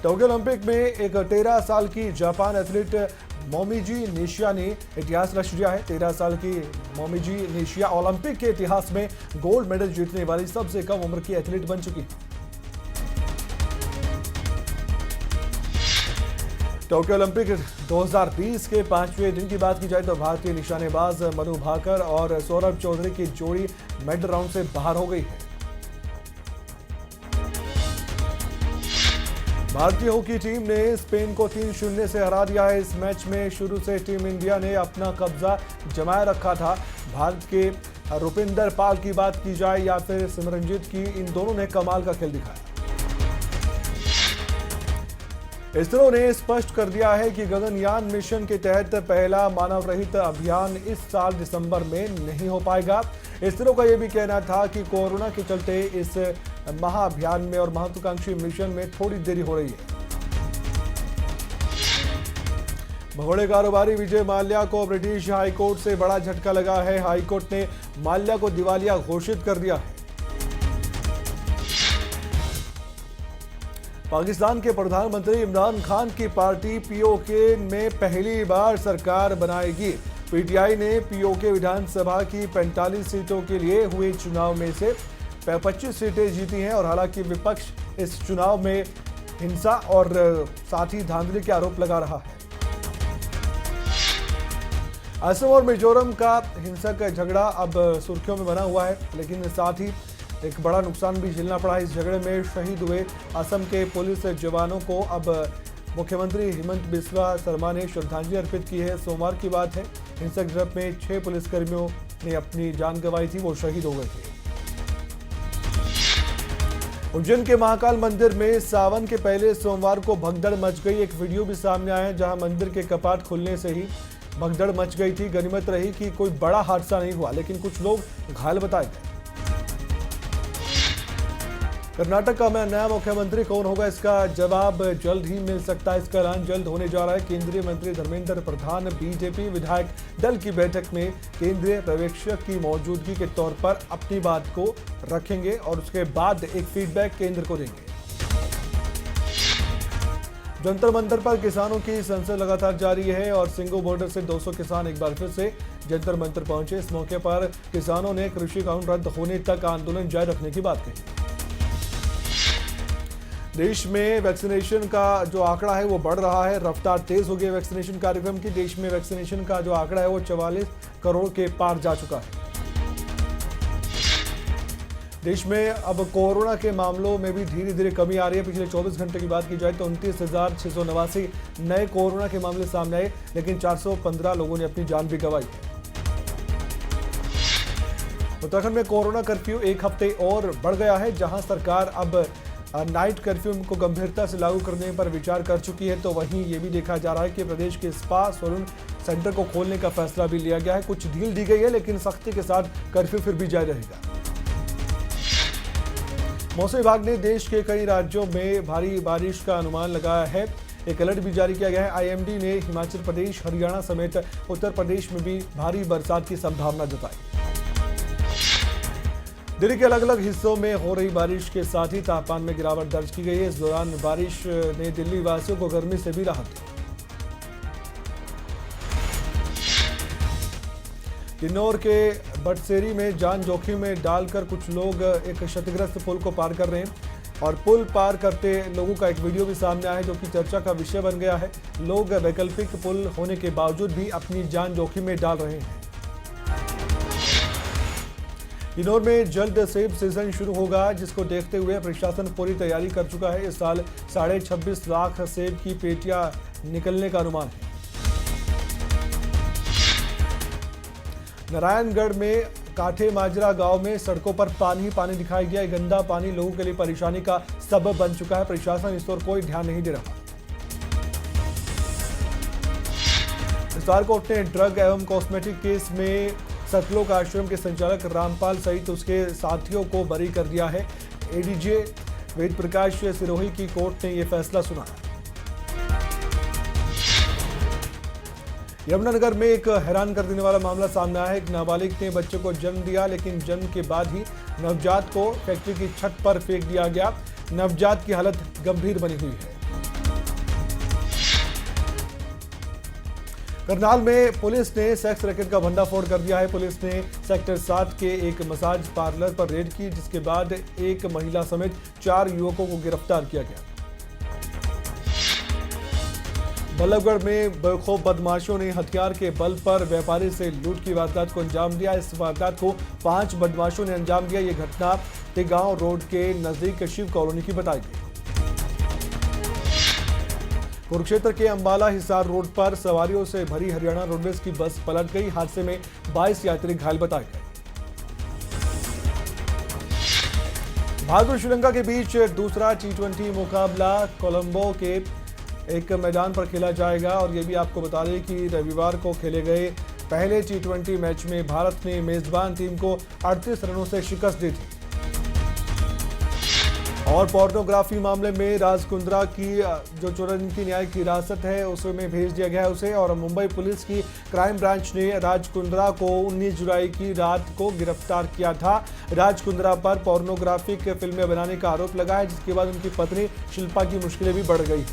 Tokyo Olympic में एक 13 साल की जापान एथलीट मोमिजी निशिया ने इतिहास रच दिया है। 13 साल की मोमिजी निशिया ओलंपिक के इतिहास में गोल्ड मेडल जीतने वाली सबसे कम उम्र की एथलीट बन चुकी है। टोक्यो ओलंपिक 2020 के 5वें दिन की बात की जाए तो भारतीय निशानेबाज मनु भाकर और सौरभ चौधरी की जोड़ी मेडल राउंड से बाहर हो गई है। भारतीय हॉकी टीम ने स्पेन को 3-0 से हरा दिया है। इस मैच में शुरू से टीम इंडिया ने अपना कब्जा जमाए रखा था। भारत के रुपिंदर पाल की बात की जाए या फिर सिमरनजीत की, इन दोनों ने कमाल का खेल दिखाया। इसरो ने स्पष्ट कर दिया है कि गगनयान मिशन के तहत पहला मानव रहित अभियान इस साल दिसंबर में नहीं हो पाएगा। इसरो का यह भी कहना था कि कोरोना के चलते इस महाअभियान में और महत्वाकांक्षी मिशन में थोड़ी देरी हो रही है। भगोड़े कारोबारी विजय माल्या को ब्रिटिश हाईकोर्ट से बड़ा झटका लगा है। हाईकोर्ट ने माल्या को दिवालिया घोषित कर दिया है। पाकिस्तान के प्रधानमंत्री इमरान खान की पार्टी पीओके में पहली बार सरकार बनाएगी। पीटीआई ने पीओके विधानसभा की 45 सीटों के लिए हुए चुनाव में से 25 सीटें जीती हैं और हालांकि विपक्ष इस चुनाव में हिंसा और साथ ही धांधली के आरोप लगा रहा है। असम और मिजोरम का हिंसक झगड़ा अब सुर्खियों में बना हुआ है, लेकिन साथ ही एक बड़ा नुकसान भी झेलना पड़ा है। इस झगड़े में शहीद हुए असम के पुलिस जवानों को अब मुख्यमंत्री हिमंत बिस्वा शर्मा ने श्रद्धांजलि अर्पित की है। सोमवार की बात है, हिंसक झड़प में 6 पुलिसकर्मियों ने अपनी जान गंवाई थी, वो शहीद हो गए थे। उज्जैन के महाकाल मंदिर में सावन के पहले सोमवार को भगदड़ मच गई। एक वीडियो भी सामने आया जहां मंदिर के कपाट खुलने से ही भगदड़ मच गई थी। गनीमत रही कि कोई बड़ा हादसा नहीं हुआ, लेकिन कुछ लोग घायल बताए गए। कर्नाटक का नया मुख्यमंत्री कौन होगा, इसका जवाब जल्द ही मिल सकता है। इसका ऐलान जल्द होने जा रहा है। केंद्रीय मंत्री धर्मेंद्र प्रधान बीजेपी विधायक दल की बैठक में केंद्रीय पर्यवेक्षक की मौजूदगी के तौर पर अपनी बात को रखेंगे और उसके बाद एक फीडबैक केंद्र को देंगे। जंतर मंतर पर किसानों की संसद लगातार जारी है और सिंगू बॉर्डर से 200 किसान एक बार फिर से जंतर मंतर पहुंचे। इस मौके पर किसानों ने कृषि कानून रद्द होने तक आंदोलन जारी रखने की बात कही। देश में वैक्सीनेशन का जो आंकड़ा है वो बढ़ रहा है। रफ्तार तेज हो गई वैक्सीनेशन कार्यक्रम की। देश में वैक्सीनेशन का जो आंकड़ा है वो 44 करोड़ के पार जा चुका है। देश में अब कोरोना के मामलों में भी धीरे धीरे कमी आ रही है। पिछले 24 घंटे की बात की जाए तो 29,689 नए कोरोना के मामले सामने आए, लेकिन 415 लोगों ने अपनी जान भी गंवाई है। उत्तराखंड में कोरोना कर्फ्यू एक हफ्ते और बढ़ गया है। जहां सरकार अब नाइट कर्फ्यू को गंभीरता से लागू करने पर विचार कर चुकी है, तो वहीं ये भी देखा जा रहा है कि प्रदेश के स्पा सैलून सेंटर को खोलने का फैसला भी लिया गया है। कुछ ढील दी गई है, लेकिन सख्ती के साथ कर्फ्यू फिर भी जारी रहेगा। मौसम विभाग ने देश के कई राज्यों में भारी बारिश का अनुमान लगाया है। एक अलर्ट भी जारी किया गया है। आईएमडी ने हिमाचल प्रदेश, हरियाणा समेत उत्तर प्रदेश में भी भारी बरसात की संभावना जताई। दिल्ली के अलग अलग हिस्सों में हो रही बारिश के साथ ही तापमान में गिरावट दर्ज की गई है। इस दौरान बारिश ने दिल्ली वासियों को गर्मी से भी राहत दी। किन्नौर के बटसेरी में जान जोखिम में डालकर कुछ लोग एक क्षतिग्रस्त पुल को पार कर रहे हैं और पुल पार करते लोगों का एक वीडियो भी सामने आया है, जो कि चर्चा का विषय बन गया है। लोग वैकल्पिक पुल होने के बावजूद भी अपनी जान जोखिम में डाल रहे हैं। किन्नौर में जल्द सेब सीजन शुरू होगा, जिसको देखते हुए प्रशासन पूरी तैयारी कर चुका है। इस साल 26.5 लाख सेब की पेटियां निकलने का अनुमान है। नारायणगढ़ में काठे माजरा गांव में सड़कों पर पानी ही पानी दिखाई दिया। गंदा पानी लोगों के लिए परेशानी का सबब बन चुका है। प्रशासन इस पर कोई ध्यान नहीं दे रहा। विस्तार कोर्ट ने ड्रग एवं कॉस्मेटिक केस में सतलोक आश्रम के संचालक रामपाल सहित उसके साथियों को बरी कर दिया है। एडीजे वेद प्रकाश सिरोही की कोर्ट ने यह फैसला सुनाया। यमुनानगर में एक हैरान कर देने वाला मामला सामने आया है। एक नाबालिग ने बच्चे को जन्म दिया, लेकिन जन्म के बाद ही नवजात को फैक्ट्री की छत पर फेंक दिया गया। नवजात की हालत गंभीर बनी हुई है। करनाल में पुलिस ने सेक्स रैकेट का भंडाफोड़ कर दिया है। पुलिस ने सेक्टर 7 के एक मसाज पार्लर पर रेड की, जिसके बाद एक महिला समेत 4 युवकों को गिरफ्तार किया गया। बल्लभगढ़ में बेखौफ बदमाशों ने हथियार के बल पर व्यापारी से लूट की वारदात को अंजाम दिया। इस वारदात को 5 बदमाशों ने अंजाम दिया। ये घटना तिगांव रोड के नजदीक शिव कॉलोनी की बताई गई। कुरुक्षेत्र के अंबाला हिसार रोड पर सवारियों से भरी हरियाणा रोडवेज की बस पलट गई। हादसे में 22 यात्री घायल बताए गए। भारत और श्रीलंका के बीच दूसरा T20 मुकाबला कोलंबो के एक मैदान पर खेला जाएगा। और ये भी आपको बता दें कि रविवार को खेले गए पहले T20 मैच में भारत ने मेजबान टीम को 38 रनों से शिकस्त दी थी। और पोर्नोग्राफी मामले में राज कुंद्रा की जो चुरंजी न्यायिक हिरासत है उसमें भेज दिया गया है उसे। और मुंबई पुलिस की क्राइम ब्रांच ने राज कुंद्रा को 19 जुलाई की रात को गिरफ्तार किया था। राज कुंद्रा पर पोर्नोग्राफिक फिल्में बनाने का आरोप लगा है, जिसके बाद उनकी पत्नी शिल्पा की मुश्किलें भी बढ़ गई।